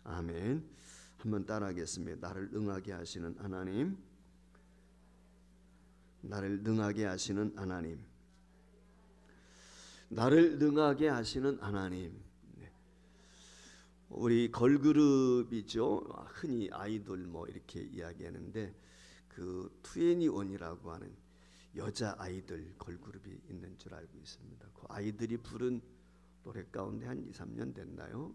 아멘. 한번 따라하겠습니다. 나를 능하게 하시는 하나님, 나를 능하게 하시는 하나님, 나를 능하게 하시는 하나님. 우리 걸그룹이죠. 흔히 아이돌 뭐 이렇게 이야기하는데 그 2NE1이라고 하는 여자 아이들 걸그룹이 있는 줄 알고 있습니다. 그 아이들이 부른 노래 가운데 한 2, 3년 됐나요?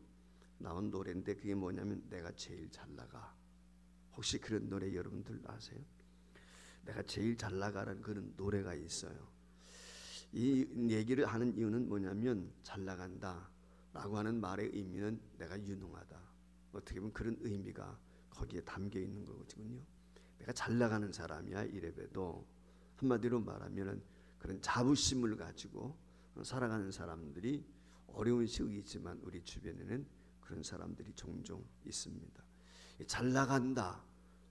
나온 노래인데 그게 뭐냐면 내가 제일 잘 나가. 혹시 그런 노래 여러분들 아세요? 내가 제일 잘 나가라는 그런 노래가 있어요. 이 얘기를 하는 이유는 뭐냐면 잘 나간다 라고 하는 말의 의미는 내가 유능하다. 어떻게 보면 그런 의미가 거기에 담겨 있는 거거든요. 내가 잘 나가는 사람이야 이래봬도 한마디로 말하면 그런 자부심을 가지고 살아가는 사람들이 어려운 시국이 있지만 우리 주변에는 그런 사람들이 종종 있습니다. 잘 나간다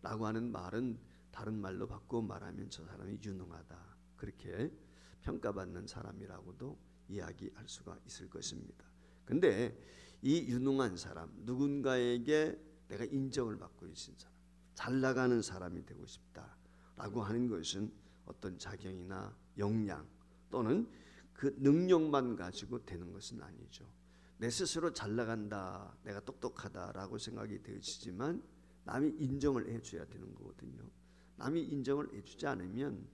라고 하는 말은 다른 말로 바꾸어 말하면 저 사람이 유능하다 그렇게 평가받는 사람이라고도 이야기할 수가 있을 것입니다. 근데 이 유능한 사람, 누군가에게 내가 인정을 받고 있는 사람, 잘 나가는 사람이 되고 싶다라고 하는 것은 어떤 자격이나 역량 또는 그 능력만 가지고 되는 것은 아니죠. 내 스스로 잘 나간다, 내가 똑똑하다라고 생각이 되어지지만 남이 인정을 해줘야 되는 거거든요. 남이 인정을 해주지 않으면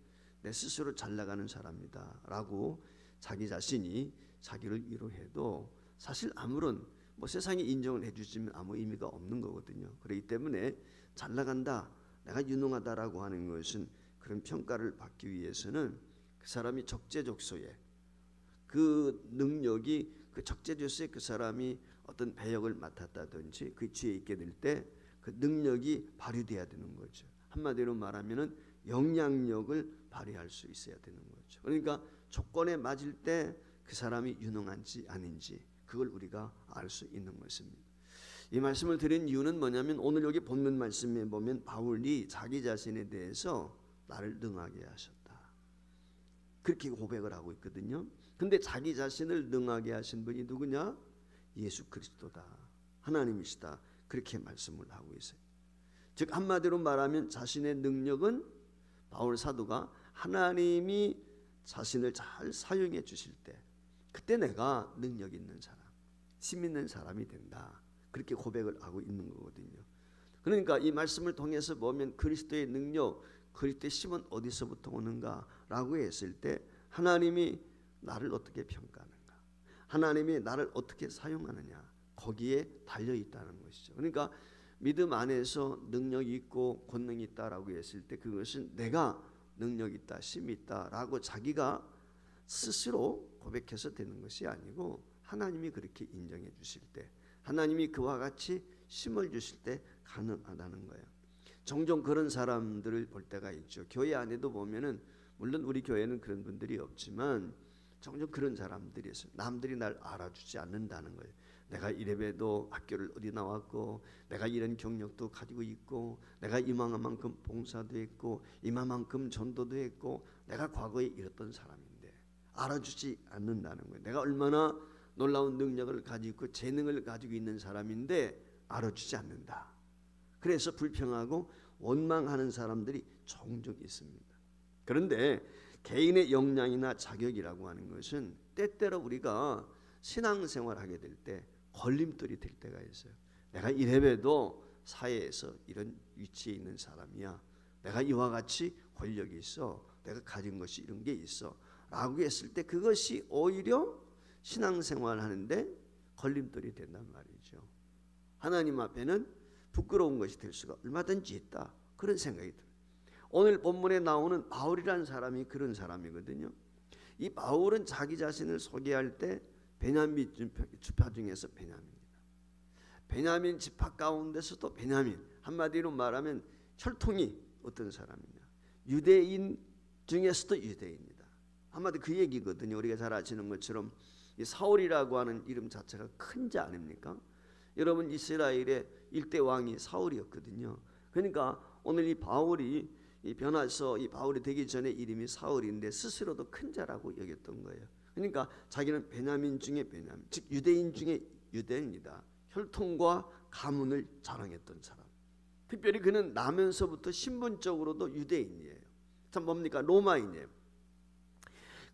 내 스스로 잘 나가는 사람이다라고 자기 자신이 자기를 위로해도 사실 아무런 세상이 인정을 해주지면 아무 의미가 없는 거거든요. 그렇기 때문에 잘 나간다, 내가 유능하다라고 하는 것은 그런 평가를 받기 위해서는 그 사람이 적재적소에 그 능력이 그 적재적소에 그 사람이 어떤 배역을 맡았다든지 그 지에 있게 될 때 그 능력이 발휘돼야 되는 거죠. 한마디로 말하면은 영향력을 발휘할 수 있어야 되는 거죠. 그러니까 조건에 맞을 때 그 사람이 유능한지 아닌지 그걸 우리가 알 수 있는 것입니다. 이 말씀을 드린 이유는 뭐냐면 오늘 여기 본문 말씀에 보면 바울이 자기 자신에 대해서 나를 능하게 하셨다 그렇게 고백을 하고 있거든요. 근데 자기 자신을 능하게 하신 분이 누구냐? 예수 그리스도다, 하나님이시다 그렇게 말씀을 하고 있어요. 즉 한마디로 말하면 자신의 능력은 바울 사도가 하나님이 자신을 잘 사용해 주실 때 그때 내가 능력 있는 사람, 힘 있는 사람이 된다 그렇게 고백을 하고 있는 거거든요. 그러니까 이 말씀을 통해서 보면 그리스도의 능력, 그리스도의 힘은 어디서부터 오는가라고 했을 때 하나님이 나를 어떻게 평가하는가, 하나님이 나를 어떻게 사용하느냐 거기에 달려 있다는 것이죠. 그러니까 믿음 안에서 능력이 있고 권능이 있다라고 했을 때 그것은 내가 능력 있다, 힘이 있다라고 자기가 스스로 고백해서 되는 것이 아니고 하나님이 그렇게 인정해 주실 때, 하나님이 그와 같이 힘을 주실 때 가능하다는 거예요. 종종 그런 사람들을 볼 때가 있죠. 교회 안에도 보면은 물론 우리 교회는 그런 분들이 없지만 종종 그런 사람들이 있어요. 남들이 날 알아주지 않는다는 거예요. 내가 이래봬도 학교를 어디 나왔고 내가 이런 경력도 가지고 있고 내가 이만큼 봉사도 했고 이만큼 전도도 했고 내가 과거에 이랬던 사람인데 알아주지 않는다는 거예요. 내가 얼마나 놀라운 능력을 가지고 있고 재능을 가지고 있는 사람인데 알아주지 않는다. 그래서 불평하고 원망하는 사람들이 종종 있습니다. 그런데 개인의 역량이나 자격이라고 하는 것은 때때로 우리가 신앙생활하게 될 때 걸림돌이 될 때가 있어요. 내가 이래봬도 사회에서 이런 위치에 있는 사람이야. 내가 이와 같이 권력이 있어. 내가 가진 것이 이런 게 있어. 라고 했을 때 그것이 오히려 신앙생활 하는데 걸림돌이 된단 말이죠. 하나님 앞에는 부끄러운 것이 될 수가 얼마든지 있다. 그런 생각이 들어요. 오늘 본문에 나오는 바울이라는 사람이 그런 사람이거든요. 이 바울은 자기 자신을 소개할 때 베냐민 지파 중에서 베냐민입니다. 베냐민 지파 가운데서도 베냐민, 한마디로 말하면 혈통이 어떤 사람이냐, 유대인 중에서도 유대인이다. 한마디 그 얘기거든요. 우리가 잘 아시는 것처럼 이 사울이라고 하는 이름 자체가 큰 자 아닙니까? 여러분 이스라엘의 일대 왕이 사울이었거든요. 그러니까 오늘 이 바울이 이 변화서 이 바울이 되기 전에 이름이 사울인데 스스로도 큰 자라고 여겼던 거예요. 그러니까 자기는 베냐민 중에 베냐민, 즉 유대인 중에 유대인이다. 혈통과 가문을 자랑했던 사람. 특별히 그는 나면서부터 신분적으로도 유대인이에요. 참 뭡니까? 로마인이에요.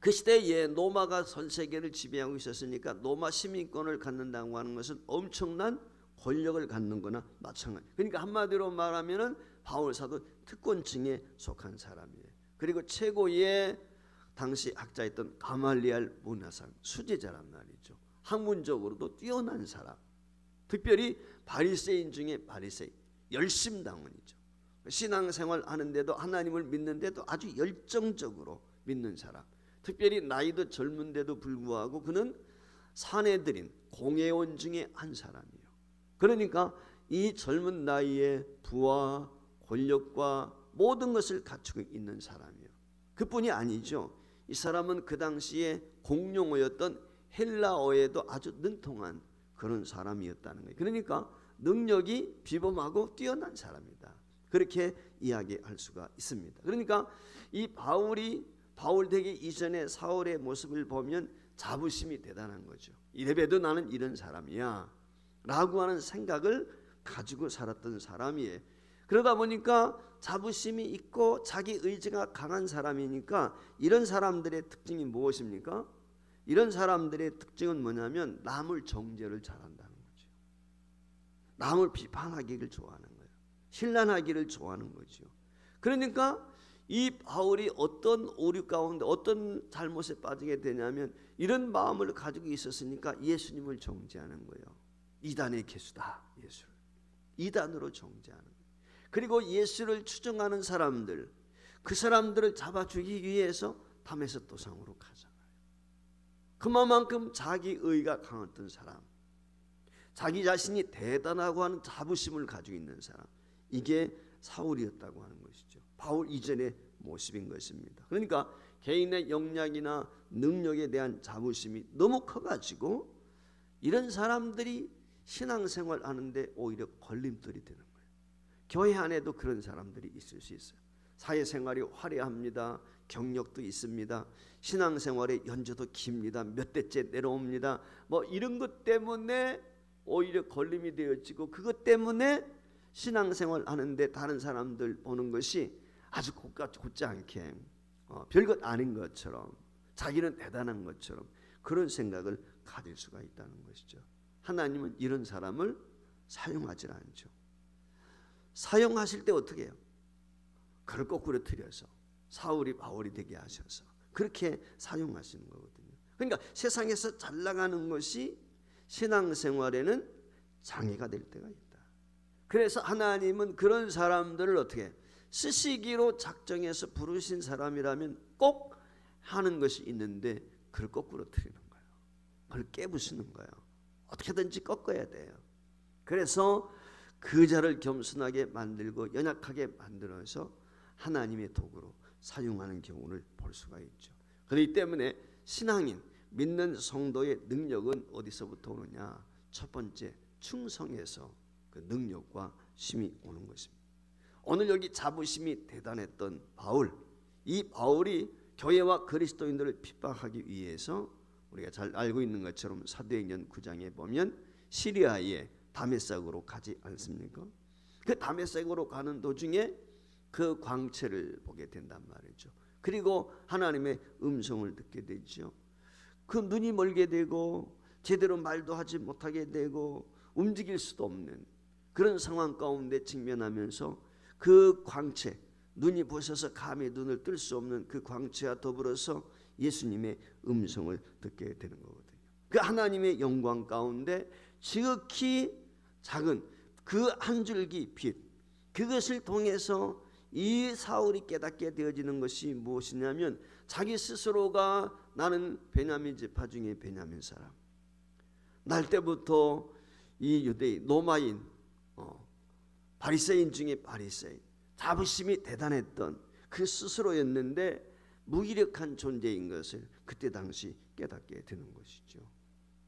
그 시대에 로마가 전 세계를 지배하고 있었으니까 로마 시민권을 갖는다고 하는 것은 엄청난 권력을 갖는 거나 마찬가지. 그러니까 한마디로 말하면은 바울 사도 특권층에 속한 사람이에요. 그리고 최고의 당시 학자였던 가말리알 문화상 수제자란 말이죠. 학문적으로도 뛰어난 사람. 특별히 바리새인 중에 바리새인, 열심당원이죠. 신앙생활 하는데도 하나님을 믿는데도 아주 열정적으로 믿는 사람. 특별히 나이도 젊은데도 불구하고 그는 사내들인 공회원 중에 한 사람이에요. 그러니까 이 젊은 나이에 부와 권력과 모든 것을 갖추고 있는 사람이에요. 그뿐이 아니죠. 이 사람은 그 당시에 공용어였던 헬라어에도 아주 능통한 그런 사람이었다는 거예요. 그러니까 능력이 비범하고 뛰어난 사람이다. 그렇게 이야기할 수가 있습니다. 그러니까 이 바울 되기 이전에 사울의 모습을 보면 자부심이 대단한 거죠. 이래봬도 나는 이런 사람이야 라고 하는 생각을 가지고 살았던 사람이에요. 그러다 보니까 자부심이 있고 자기 의지가 강한 사람이니까 이런 사람들의 특징이 무엇입니까? 이런 사람들의 특징은 뭐냐면 남을 정죄를 잘한다는 거죠. 남을 비판하기를 좋아하는 거예요. 신란하기를 좋아하는 거죠. 그러니까 이 바울이 어떤 오류 가운데 어떤 잘못에 빠지게 되냐면 이런 마음을 가지고 있었으니까 예수님을 정죄하는 거예요. 이단의 개수다. 예수를 이단으로 정죄하는 거예요. 그리고 예수를 추종하는 사람들, 그 사람들을 잡아 죽이기 위해서 담에서 도상으로 가잖아요. 그만큼 자기의가 강했던 사람, 자기 자신이 대단하고 하는 자부심을 가지고 있는 사람, 이게 사울이었다고 하는 것이죠. 바울 이전의 모습인 것입니다. 그러니까 개인의 역량이나 능력에 대한 자부심이 너무 커가지고 이런 사람들이 신앙생활 하는데 오히려 걸림돌이 되는 거예요. 교회 안에도 그런 사람들이 있을 수 있어요. 사회생활이 화려합니다. 경력도 있습니다. 신앙생활의 연조도 깁니다. 몇 대째 내려옵니다. 뭐 이런 것 때문에 오히려 걸림이 되어지고 그것 때문에 신앙생활 하는데 다른 사람들 보는 것이 아주 곧지 않게 별것 아닌 것처럼 자기는 대단한 것처럼 그런 생각을 가질 수가 있다는 것이죠. 하나님은 이런 사람을 사용하지 않죠. 사용하실 때 어떻게 해요? 그걸 거꾸로 틀려서 사울이 바울이 되게 하셔서 그렇게 사용하시는 거거든요. 그러니까 세상에서 잘 나가는 것이 신앙생활에는 장애가 될 때가 있다. 그래서 하나님은 그런 사람들을 어떻게 쓰시기로 작정해서 부르신 사람이라면 꼭 하는 것이 있는데 그걸 거꾸로 틀리는 거예요. 그걸 깨부수는 거예요. 어떻게든지 꺾어야 돼요. 그래서 그 자를 겸손하게 만들고 연약하게 만들어서 하나님의 도구로 사용하는 경우를 볼 수가 있죠. 그렇기 때문에 신앙인, 믿는 성도의 능력은 어디서부터 오느냐? 첫 번째, 충성에서 그 능력과 힘이 오는 것입니다. 오늘 여기 자부심이 대단했던 바울, 이 바울이 교회와 그리스도인들을 핍박하기 위해서 우리가 잘 알고 있는 것처럼 사도행전 9장에 보면 시리아의 다메섹으로 가지 않습니까? 그 다메섹으로 가는 도중에 그 광채를 보게 된단 말이죠. 그리고 하나님의 음성을 듣게 되죠. 그 눈이 멀게 되고 제대로 말도 하지 못하게 되고 움직일 수도 없는 그런 상황 가운데 직면하면서 그 광채, 눈이 부셔서 감히 눈을 뜰 수 없는 그 광채와 더불어서 예수님의 음성을 듣게 되는 거거든요. 그 하나님의 영광 가운데 지극히 작은 그 한 줄기 빛, 그것을 통해서 이 사울이 깨닫게 되어지는 것이 무엇이냐면 자기 스스로가 나는 베냐민 지파 중에 베냐민 사람, 날 때부터 이 유대인, 로마인, 바리새인 중에 바리새인, 자부심이 대단했던 그 스스로였는데 무기력한 존재인 것을 그때 당시 깨닫게 되는 것이죠.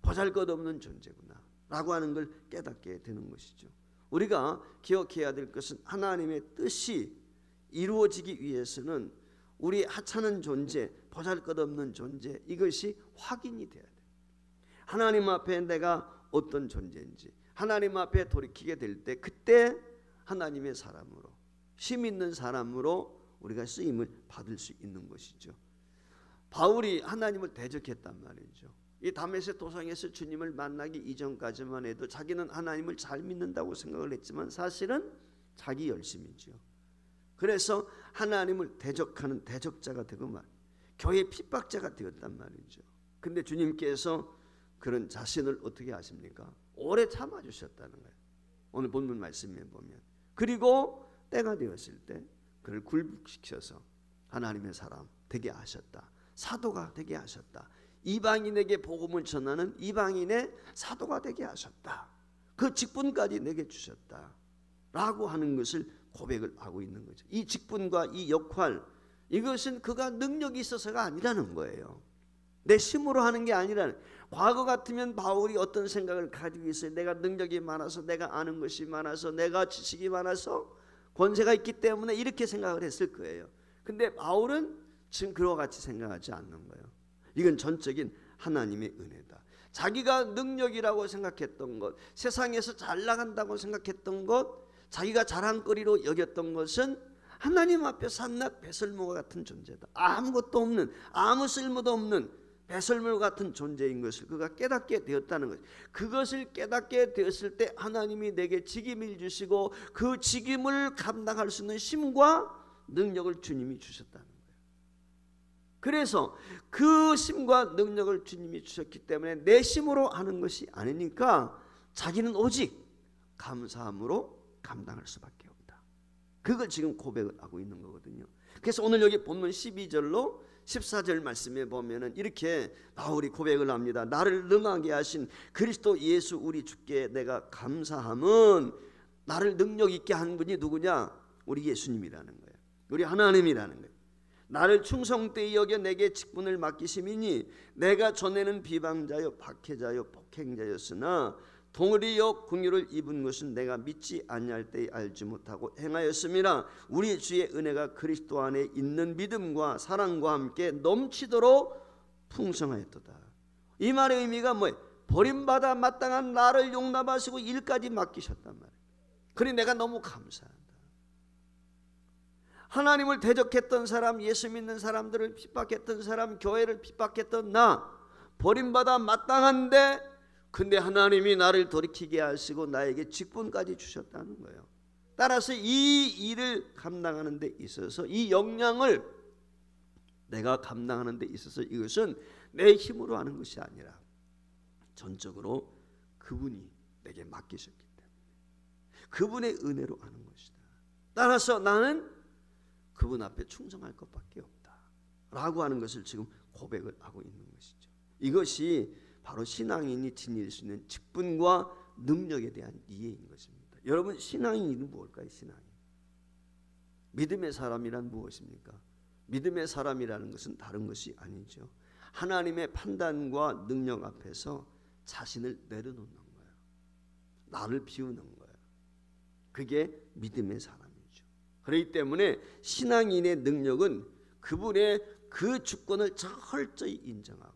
보잘것없는 존재구나 라고 하는 걸 깨닫게 되는 것이죠. 우리가 기억해야 될 것은 하나님의 뜻이 이루어지기 위해서는 우리 하찮은 존재, 보잘것없는 존재, 이것이 확인이 돼야 돼요. 하나님 앞에 내가 어떤 존재인지, 하나님 앞에 돌이키게 될 때 그때 하나님의 사람으로, 힘 있는 사람으로 우리가 쓰임을 받을 수 있는 것이죠. 바울이 하나님을 대적했단 말이죠. 이 다메섹 도상에서 주님을 만나기 이전까지만 해도 자기는 하나님을 잘 믿는다고 생각을 했지만 사실은 자기 열심이죠. 그래서 하나님을 대적하는 대적자가 되고 교회 핍박자가 되었단 말이죠. 근데 주님께서 그런 자신을 어떻게 아십니까? 오래 참아주셨다는 거예요. 오늘 본문 말씀에 보면. 그리고 때가 되었을 때 그를 굴복시켜서 하나님의 사람 되게 하셨다. 사도가 되게 하셨다. 이방인에게 복음을 전하는 이방인의 사도가 되게 하셨다. 그 직분까지 내게 주셨다 라고 하는 것을 고백을 하고 있는 거죠. 이 직분과 이 역할, 이것은 그가 능력이 있어서가 아니라는 거예요. 내 힘으로 하는 게 아니라, 과거 같으면 바울이 어떤 생각을 가지고 있어요? 내가 능력이 많아서, 내가 아는 것이 많아서, 내가 지식이 많아서, 권세가 있기 때문에 이렇게 생각을 했을 거예요. 근데 바울은 지금 그와 같이 생각하지 않는 거예요. 이건 전적인 하나님의 은혜다. 자기가 능력이라고 생각했던 것, 세상에서 잘 나간다고 생각했던 것, 자기가 자랑거리로 여겼던 것은 하나님 앞에 산낱 배설물과 같은 존재다. 아무것도 없는, 아무 쓸모도 없는 배설물 같은 존재인 것을 그가 깨닫게 되었다는 것. 그것을 깨닫게 되었을 때 하나님이 내게 직임을 주시고 그 직임을 감당할 수 있는 힘과 능력을 주님이 주셨다는 거예요. 그래서 그 힘과 능력을 주님이 주셨기 때문에 내 힘으로 하는 것이 아니니까 자기는 오직 감사함으로 감당할 수밖에 없다. 그걸 지금 고백을 하고 있는 거거든요. 그래서 오늘 여기 본문 12절로 14절 말씀에 보면은 이렇게 바울이 고백을 합니다. 나를 능하게 하신 그리스도 예수 우리 주께 내가 감사함은, 나를 능력 있게 한 분이 누구냐? 우리 예수님이라는 거예요. 우리 하나님이라는 거예요. 나를 충성되이 여겨 내게 직분을 맡기심이니 내가 전에는 비방자요 박해자요 폭행자였으나 동의여 긍휼을 입은 것은 내가 믿지 아니할 때에 알지 못하고 행하였음이라. 우리 주의 은혜가 그리스도 안에 있는 믿음과 사랑과 함께 넘치도록 풍성하였도다. 이 말의 의미가 뭐예요? 버림받아 마땅한 나를 용납하시고 일까지 맡기셨단 말이에요. 그러니 내가 너무 감사하다. 하나님을 대적했던 사람, 예수 믿는 사람들을 핍박했던 사람, 교회를 핍박했던 나, 버림받아 마땅한데 근데 하나님이 나를 돌이키게 하시고 나에게 직분까지 주셨다는 거예요. 따라서 이 일을 감당하는 데 있어서, 이 역량을 내가 감당하는 데 있어서 이것은 내 힘으로 하는 것이 아니라 전적으로 그분이 내게 맡기셨기 때문에 그분의 은혜로 하는 것이다. 따라서 나는 그분 앞에 충성할 것밖에 없다 라고 하는 것을 지금 고백을 하고 있는 것이죠. 이것이 바로 신앙인이 지닐 수 있는 직분과 능력에 대한 이해인 것입니다. 여러분, 신앙인은 무엇일까요? 신앙인, 믿음의 사람이란 무엇입니까? 믿음의 사람이라는 것은 다른 것이 아니죠. 하나님의 판단과 능력 앞에서 자신을 내려놓는 거예요. 나를 비우는 거예요. 그게 믿음의 사람이죠. 그렇기 때문에 신앙인의 능력은 그분의 그 주권을 철저히 인정하고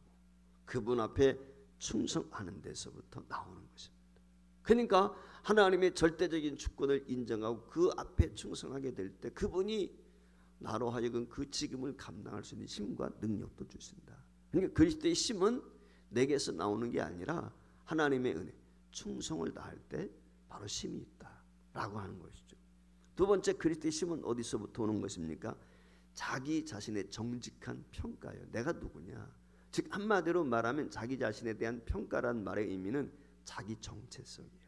그분 앞에 충성하는 데서부터 나오는 것입니다. 그러니까 하나님의 절대적인 주권을 인정하고 그 앞에 충성하게 될 때 그분이 나로 하여금 그 직임을 감당할 수 있는 힘과 능력도 주신다. 그러니까 그리스도의 힘은 내게서 나오는 게 아니라 하나님의 은혜, 충성을 다할 때 바로 힘이 있다라고 하는 것이죠. 두 번째, 그리스도의 힘은 어디서부터 오는 것입니까? 자기 자신의 정직한 평가예요. 내가 누구냐? 즉 한마디로 말하면 자기 자신에 대한 평가란 말의 의미는 자기 정체성이에요.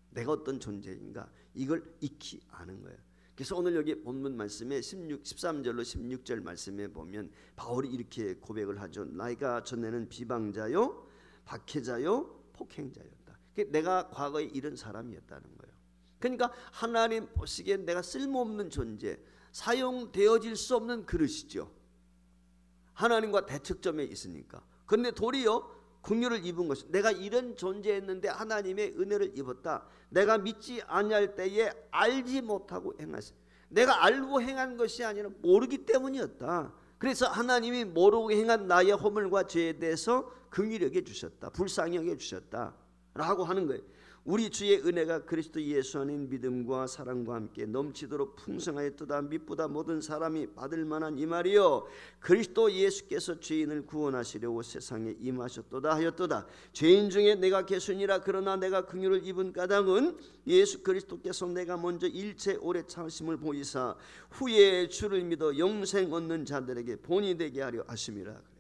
내가 어떤 존재인가 이걸 익히 아는 거예요. 그래서 오늘 여기 본문 말씀에 13절로 16절 말씀에 보면 바울이 이렇게 고백을 하죠. 나이가 전에는 비방자요 박해자요 폭행자였다. 내가 과거에 이런 사람이었다는 거예요. 그러니까 하나님 보시기엔 내가 쓸모없는 존재, 사용되어질 수 없는 그릇이죠. 하나님과 대척점에 있으니까. 그런데 도리어 긍휼을 입은 것이, 내가 이런 존재였는데 하나님의 은혜를 입었다. 내가 믿지 아니할 때에 알지 못하고 행하시. 내가 알고 행한 것이 아니라 모르기 때문이었다. 그래서 하나님이 모르고 행한 나의 허물과 죄에 대해서 긍휼히 여겨 주셨다. 불쌍히 여겨 주셨다 라고 하는 거예요. 우리 주의 은혜가 그리스도 예수 안인 믿음과 사랑과 함께 넘치도록 풍성하였도다. 믿보다 모든 사람이 받을 만한 이 말이요 그리스도 예수께서 죄인을 구원하시려고 세상에 임하셨도다 하였도다. 죄인 중에 내가 개순이라 그러나 내가 긍휼을 입은 까닭은 예수 그리스도께서 내가 먼저 일체 오래 참으심을 보이사 후에 주를 믿어 영생 얻는 자들에게 본이 되게 하려 하심이라.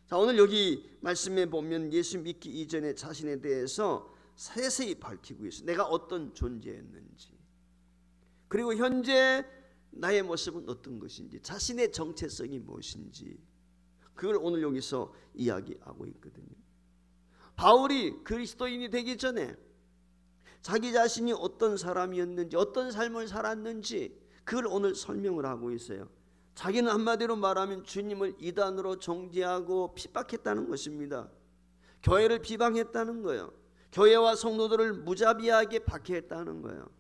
자, 오늘 여기 말씀에 보면 예수 믿기 이전에 자신에 대해서 세세히 밝히고 있어요. 내가 어떤 존재였는지, 그리고 현재 나의 모습은 어떤 것인지, 자신의 정체성이 무엇인지, 그걸 오늘 여기서 이야기하고 있거든요. 바울이 그리스도인이 되기 전에 자기 자신이 어떤 사람이었는지, 어떤 삶을 살았는지 그걸 오늘 설명을 하고 있어요. 자기는 한마디로 말하면 주님을 이단으로 정죄하고 핍박했다는 것입니다. 교회를 비방했다는 거예요. 교회와 성도들을 무자비하게 박해했다는 거예요.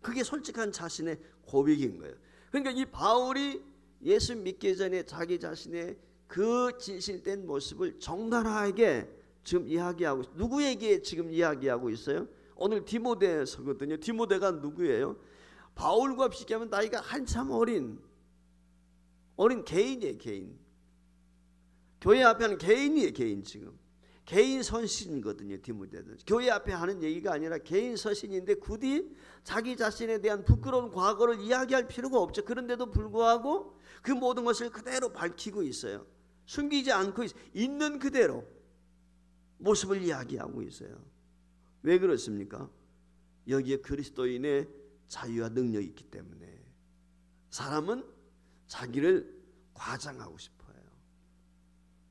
그게 솔직한 자신의 고백인 거예요. 그러니까 이 바울이 예수 믿기 전에 자기 자신의 그 진실된 모습을 정당하게 지금 이야기하고 있어요. 누구에게 지금 이야기하고 있어요? 오늘 디모데서거든요. 디모데가 누구예요? 바울과 비교하면 나이가 한참 어린 개인이에요. 개인. 교회 앞에 하는 개인이에요. 개인. 지금 개인 서신이거든요. 디모데는 교회 앞에 하는 얘기가 아니라 개인 서신인데 굳이 자기 자신에 대한 부끄러운 과거를 이야기할 필요가 없죠. 그런데도 불구하고 그 모든 것을 그대로 밝히고 있어요. 숨기지 않고 있는 그대로 모습을 이야기하고 있어요. 왜 그렇습니까? 여기에 그리스도인의 자유와 능력이 있기 때문에. 사람은 자기를 과장하고 싶어요.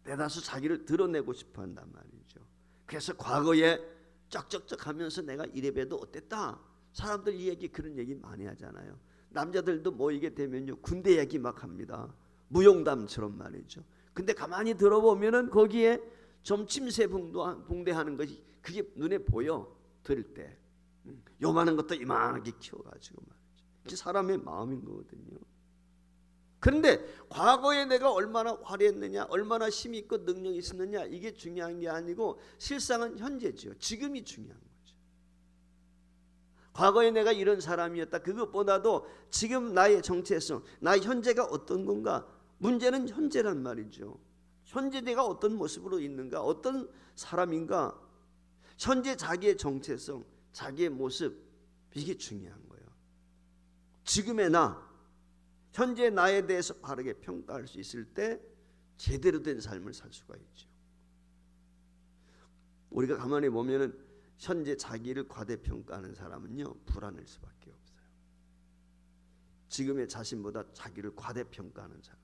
대다수 자기를 드러내고 싶어 한단 말이죠. 그래서 과거에 쩍쩍쩍 하면서 내가 이래봬도 어땠다. 사람들 이 얘기 그런 얘기 많이 하잖아요. 남자들도 모이게 되면요 군대 얘기 막 합니다. 무용담처럼 말이죠. 근데 가만히 들어보면은 거기에 좀 침새붕대하는 것이 그게 눈에 보여. 들을 때 요만한 것도 이만하게 키워가지고 말이죠. 그게 사람의 마음인 거거든요. 그런데 과거에 내가 얼마나 화려했느냐, 얼마나 힘이 있고 능력이 있었느냐, 이게 중요한 게 아니고 실상은 현재죠. 지금이 중요한 거죠. 과거에 내가 이런 사람이었다. 그것보다도 지금 나의 정체성, 나의 현재가 어떤 건가. 문제는 현재란 말이죠. 현재 내가 어떤 모습으로 있는가, 어떤 사람인가. 현재 자기의 정체성, 자기의 모습, 이게 중요한 거예요. 지금의 나, 현재 나에 대해서 바르게 평가할 수 있을 때 제대로 된 삶을 살 수가 있죠. 우리가 가만히 보면은 현재 자기를 과대평가하는 사람은요 불안할 수밖에 없어요. 지금의 자신보다 자기를 과대평가하는 사람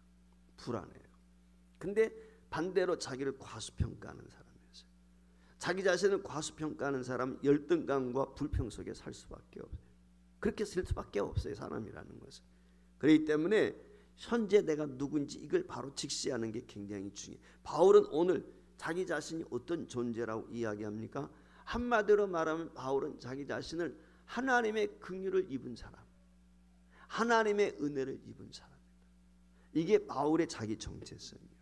불안해요. 근데 반대로 자기를 과소평가하는 사람이 있어요. 자기 자신을 과소평가하는 사람은 열등감과 불평 속에 살 수밖에 없어요. 그렇게 살 수밖에 없어요. 사람이라는 것은. 그렇기 때문에 현재 내가 누군지 이걸 바로 직시하는 게 굉장히 중요해요. 바울은 오늘 자기 자신이 어떤 존재라고 이야기합니까? 한마디로 말하면 바울은 자기 자신을 하나님의 긍휼을 입은 사람, 하나님의 은혜를 입은 사람입니다. 이게 바울의 자기 정체성이에요.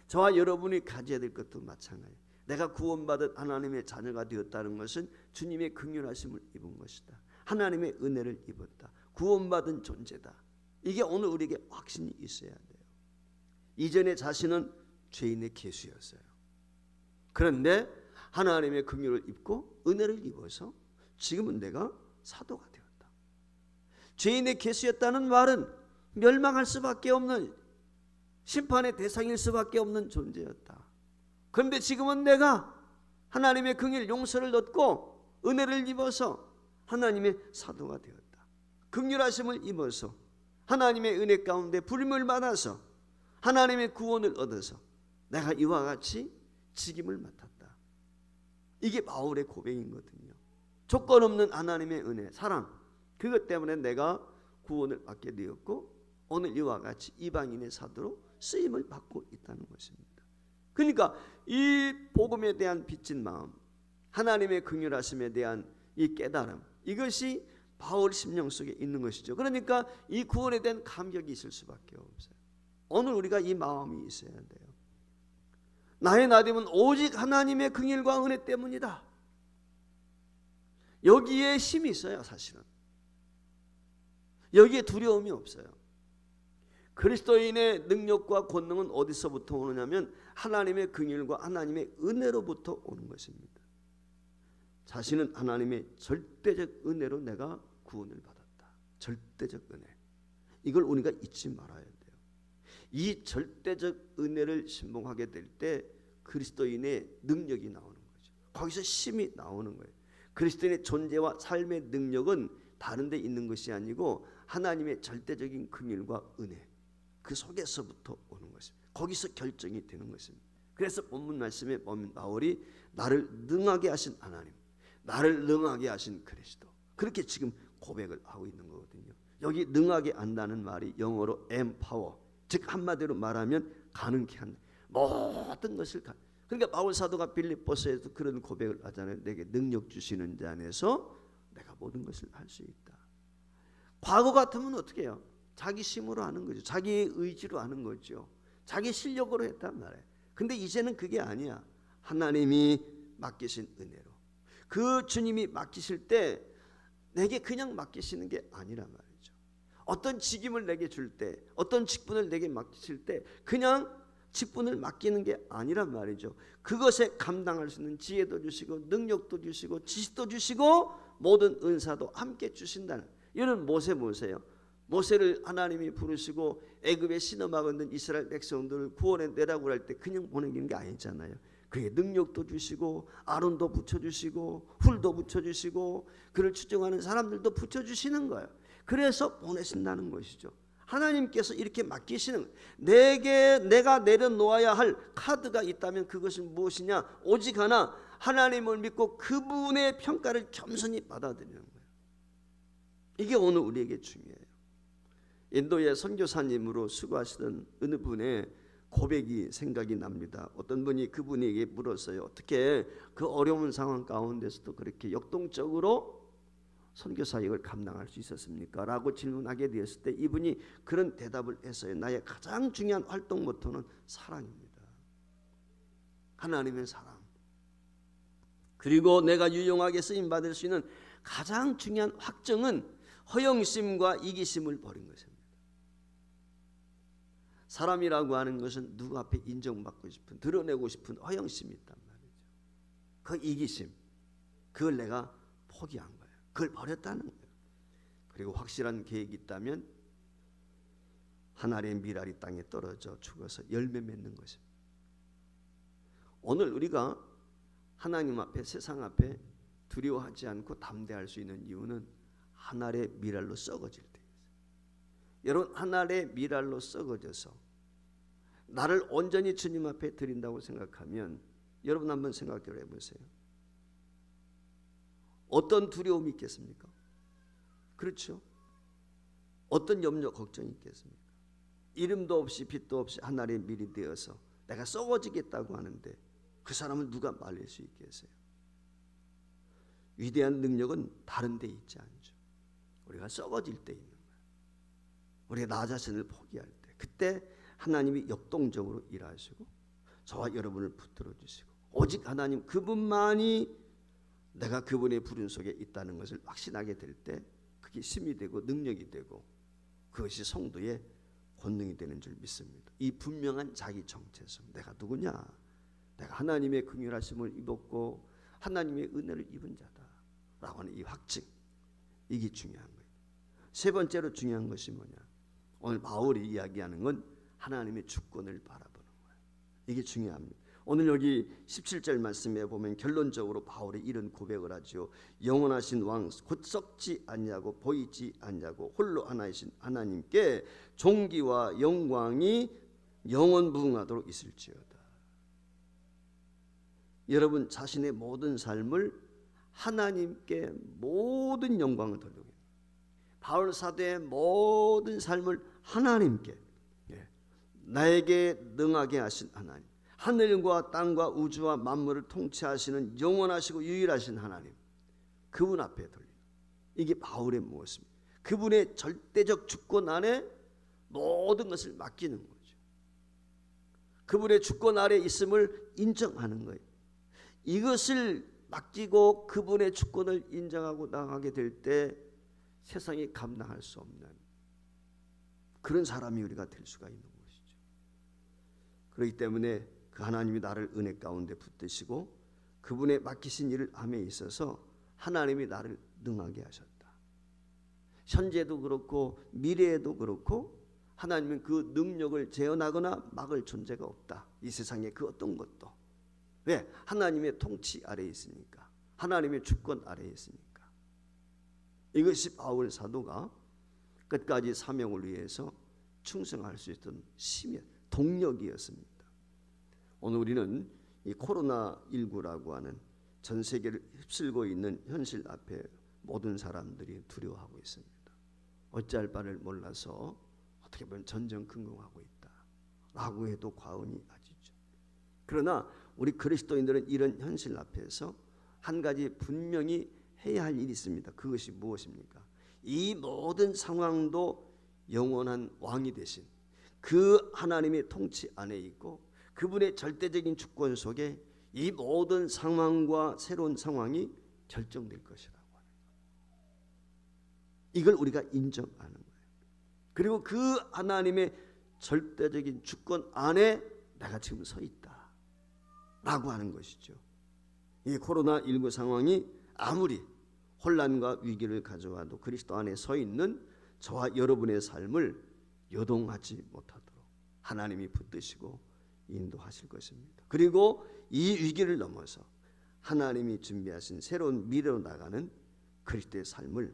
저와 여러분이 가져야 될 것도 마찬가지예요. 내가 구원받은 하나님의 자녀가 되었다는 것은 주님의 긍휼하심을 입은 것이다. 하나님의 은혜를 입었다. 구원받은 존재다. 이게 오늘 우리에게 확신이 있어야 돼요. 이전에 자신은 죄인의 계수였어요. 그런데 하나님의 긍휼을 입고 은혜를 입어서 지금은 내가 사도가 되었다. 죄인의 계수였다는 말은 멸망할 수밖에 없는, 심판의 대상일 수밖에 없는 존재였다. 그런데 지금은 내가 하나님의 긍휼 용서를 얻고 은혜를 입어서 하나님의 사도가 되었다. 긍휼하심을 입어서 하나님의 은혜 가운데 부름을 받아서 하나님의 구원을 얻어서 내가 이와 같이 직임을 맡았다. 이게 바울의 고백이거든요. 조건 없는 하나님의 은혜, 사랑, 그것 때문에 내가 구원을 받게 되었고 오늘 이와 같이 이방인의 사도로 쓰임을 받고 있다는 것입니다. 그러니까 이 복음에 대한 빚진 마음, 하나님의 긍휼하심에 대한 이 깨달음, 이것이 바울 심령 속에 있는 것이죠. 그러니까 이 구원에 대한 감격이 있을 수밖에 없어요. 오늘 우리가 이 마음이 있어야 돼요. 나의 나됨은 오직 하나님의 긍휼과 은혜 때문이다. 여기에 힘이 있어요. 사실은 여기에 두려움이 없어요. 그리스도인의 능력과 권능은 어디서부터 오느냐면 하나님의 긍휼과 하나님의 은혜로부터 오는 것입니다. 자신은 하나님의 절대적 은혜로 내가 구원을 받았다. 절대적 은혜. 이걸 우리가 잊지 말아야 돼요. 이 절대적 은혜를 신봉하게 될 때 그리스도인의 능력이 나오는 거죠. 거기서 힘이 나오는 거예요. 그리스도인의 존재와 삶의 능력은 다른 데 있는 것이 아니고 하나님의 절대적인 긍휼과 은혜, 그 속에서부터 오는 것입니다. 거기서 결정이 되는 것입니다. 그래서 본문 말씀에 보면 바울이 나를 능하게 하신 하나님, 나를 능하게 하신 그리스도, 그렇게 지금 고백을 하고 있는 거거든요. 여기 능하게 한다는 말이 영어로 empower, 즉 한마디로 말하면 가능케 한다. 모든 것을 그러니까 바울 사도가 빌립보서에도 그런 고백을 하잖아요. 내게 능력 주시는 자 안에서 내가 모든 것을 할 수 있다. 과거 같으면 어떻게 해요? 자기 힘으로 하는 거죠. 자기 의지로 하는 거죠. 자기 실력으로 했단 말이에요. 근데 이제는 그게 아니야. 하나님이 맡기신 은혜로. 그 주님이 맡기실 때 내게 그냥 맡기시는 게 아니란 말이죠. 어떤 직임을 내게 줄 때, 어떤 직분을 내게 맡기실 때 그냥 직분을 맡기는 게 아니란 말이죠. 그것에 감당할 수 있는 지혜도 주시고 능력도 주시고 지식도 주시고 모든 은사도 함께 주신다는. 이는 모세예요. 모세를 하나님이 부르시고 애굽에 신음하고 있는 이스라엘 백성들을 구원해 내라고 할 때 그냥 보내기는 게 아니잖아요. 그의 능력도 주시고 아론도 붙여주시고 훌도 붙여주시고 그를 추종하는 사람들도 붙여주시는 거예요. 그래서 보내신다는 것이죠. 하나님께서 이렇게 맡기시는, 내가 내려놓아야 할 카드가 있다면 그것은 무엇이냐? 오직 하나, 하나님을 믿고 그분의 평가를 겸손히 받아들이는 거예요. 이게 오늘 우리에게 중요해요. 인도의 선교사님으로 수고하시던 어느 분의 고백이 생각이 납니다. 어떤 분이 그분에게 물었어요. 어떻게 그 어려운 상황 가운데서도 그렇게 역동적으로 선교 사역을 감당할 수 있었습니까? 라고 질문하게 되었을 때 이분이 그런 대답을 했어요. 나의 가장 중요한 활동 모토는 사랑입니다. 하나님의 사랑. 그리고 내가 유용하게 쓰임받을 수 있는 가장 중요한 확정은 허영심과 이기심을 버린 것입니다. 사람이라고 하는 것은 누구 앞에 인정받고 싶은, 드러내고 싶은 허영심이 있단 말이죠. 그 이기심, 그걸 내가 포기한 거예요. 그걸 버렸다는 거예요. 그리고 확실한 계획이 있다면 한 알의 밀알이 땅에 떨어져 죽어서 열매 맺는 것입니다. 오늘 우리가 하나님 앞에, 세상 앞에 두려워하지 않고 담대할 수 있는 이유는 한 알의 밀알로 썩어질 때 있어요. 여러분, 한 알의 밀알로 썩어져서 나를 온전히 주님 앞에 드린다고 생각하면 여러분 한번 생각해 보세요. 어떤 두려움이 있겠습니까? 그렇죠? 어떤 염려, 걱정이 있겠습니까? 이름도 없이 빛도 없이 한 알의 밀이 되어서 내가 썩어지겠다고 하는데 그 사람을 누가 말릴 수 있겠어요? 위대한 능력은 다른 데 있지 않죠. 우리가 썩어질 때 있는 거예요. 우리가 나 자신을 포기할 때, 그때 하나님이 역동적으로 일하시고 저와 여러분을 붙들어 주시고 오직 하나님 그분만이 내가 그분의 부름 속에 있다는 것을 확신하게 될 때 그게 힘이 되고 능력이 되고 그것이 성도의 권능이 되는 줄 믿습니다. 이 분명한 자기 정체성, 내가 누구냐? 내가 하나님의 긍휼하심을 입었고 하나님의 은혜를 입은 자다라고 하는 이 확증, 이게 중요한 거예요. 세 번째로 중요한 것이 뭐냐? 오늘 바울이 이야기하는 건 하나님의 주권을 바라보는 거예요. 이게 중요합니다. 오늘 여기 17절 말씀에 보면 결론적으로 바울이 이런 고백을 하죠. 영원하신 왕 곧 썩지 않냐고 보이지 않냐고 홀로 하나이신 하나님께 존귀와 영광이 영원무궁하도록 있을지어다. 여러분 자신의 모든 삶을 하나님께 모든 영광을 돌리고, 바울 사도의 모든 삶을 하나님께, 나에게 능하게 하신 하나님, 하늘과 땅과 우주와 만물을 통치하시는 영원하시고 유일하신 하나님, 그분 앞에 돌리는, 이게 바울의 모습입니다. 그분의 절대적 주권 안에 모든 것을 맡기는 거죠. 그분의 주권 아래 있음을 인정하는 거예요. 이것을 맡기고 그분의 주권을 인정하고 나가게 될 때 세상이 감당할 수 없는 그런 사람이 우리가 될 수가 있는 것이죠. 그렇기 때문에 그 하나님이 나를 은혜 가운데 붙드시고 그분의 맡기신 일을 함에 있어서 하나님이 나를 능하게 하셨다. 현재도 그렇고 미래에도 그렇고 하나님은 그 능력을 재현하거나 막을 존재가 없다. 이 세상에 그 어떤 것도. 왜? 하나님의 통치 아래에 있으니까. 하나님의 주권 아래에 있으니까. 이것이 바울 사도가 끝까지 사명을 위해서 충성할 수 있던 힘의 동력이었습니다. 오늘 우리는 이 코로나19라고 하는 전 세계를 휩쓸고 있는 현실 앞에 모든 사람들이 두려워하고 있습니다. 어찌할 바를 몰라서 어떻게 보면 전전긍긍하고 있다라고 해도 과언이 아니죠. 그러나 우리 그리스도인들은 이런 현실 앞에서 한 가지 분명히 해야 할 일이 있습니다. 그것이 무엇입니까? 이 모든 상황도 영원한 왕이 되신 그 하나님의 통치 안에 있고 그분의 절대적인 주권 속에 이 모든 상황과 새로운 상황이 결정될 것이라고 하는 거예요. 이걸 우리가 인정하는 거예요. 그리고 그 하나님의 절대적인 주권 안에 내가 지금 서 있다라고 하는 것이죠. 이 코로나19 상황이 아무리 혼란과 위기를 가져와도 그리스도 안에 서 있는 저와 여러분의 삶을 요동하지 못하도록 하나님이 붙드시고 인도하실 것입니다. 그리고 이 위기를 넘어서 하나님이 준비하신 새로운 미래로 나가는 그리스도의 삶을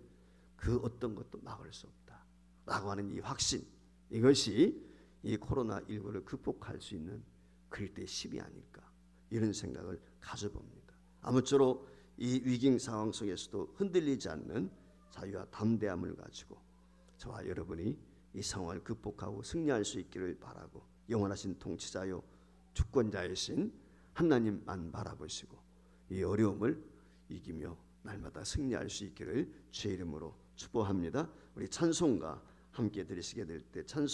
그 어떤 것도 막을 수 없다라고 하는 이 확신, 이것이 이 코로나19를 극복할 수 있는 그리스도의 힘이 아닐까, 이런 생각을 가져봅니다. 아무쪼록 이 위기 상황 속에서도 흔들리지 않는 자유와 담대함을 가지고 저와 여러분이 이 상황을 극복하고 승리할 수 있기를 바라고, 영원하신 통치자요 주권자이신 하나님만 바라보시고 이 어려움을 이기며 날마다 승리할 수 있기를 주의 이름으로 축복합니다. 우리 찬송가 함께 드리시게 될 때 찬송